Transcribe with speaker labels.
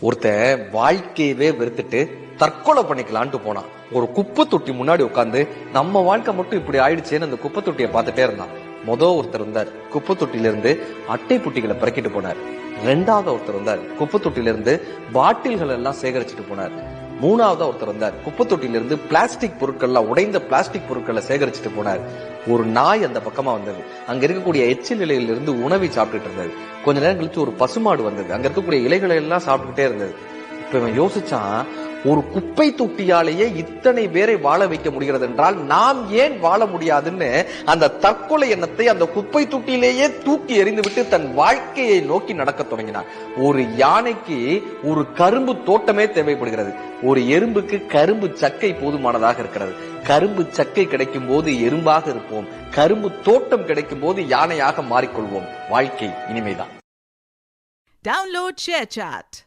Speaker 1: ஒருத்தன் வாழ்க்கையவே வெறுத்துட்டு தற்கொலை பண்ணிக்கலான்ட்டு போனான். ஒரு குப்பை தொட்டி முன்னாடி உட்காந்து நம்ம வாழ்க்கை மட்டும் இப்படி ஆயிடுச்சேன்னு அந்த குப்பை தொட்டியை பார்த்துட்டே இருந்தான். ஒருத்தர் இருந்தார், குப்பை தொட்டில இருந்து அட்டை புட்டிகளை பிறக்கிட்டு போனார். ரெண்டாவது ஒருத்தர் இருந்தார், குப்பை தொட்டில இருந்து பாட்டில்கள் எல்லாம் சேகரிச்சுட்டு போனார். மூணாவதா ஒருத்தர் இருந்தார், குப்பை தொட்டில இருந்து பிளாஸ்டிக் பொருட்கள்லாம், உடைந்த பிளாஸ்டிக் பொருட்களை சேகரிச்சுட்டு போனார். ஒரு நாய் அந்த பக்கமா வந்தது. அங்க இருக்கக்கூடிய எச்சில் இலையில இருந்து உணவை சாப்பிட்டுட்டு இருந்தது. கொஞ்ச நேரம் கழிச்சு ஒரு பசுமாடு வந்தது. அங்க இருக்கக்கூடிய இலைகளை எல்லாம் சாப்பிட்டுட்டே இருந்தது. இப்ப இவன் யோசிச்சான், ஒரு குப்பை தொட்டியாலேயே இத்தனை பேரை வாழ வைக்க முடிகிறது என்றால் நாம் ஏன் வாழ முடியாதுன்னு அந்த தற்கொலை எண்ணத்தை அந்த குப்பை தொட்டியிலேயே தூக்கி எறிந்து விட்டு தன் வாழ்க்கையை நோக்கி நடக்க தொடங்கினார். ஒரு யானைக்கு ஒரு கரும்பு தோட்டமே தேவைப்படுகிறது. ஒரு எறும்புக்கு கரும்பு சக்கை போதுமானதாக இருக்கிறது. கரும்பு சக்கை கிடைக்கும் போது எறும்பாக இருப்போம். கரும்பு தோட்டம் கிடைக்கும் போது யானையாக மாறிக்கொள்வோம். வாழ்க்கை இனிமைதான்.
Speaker 2: Download ShareChat.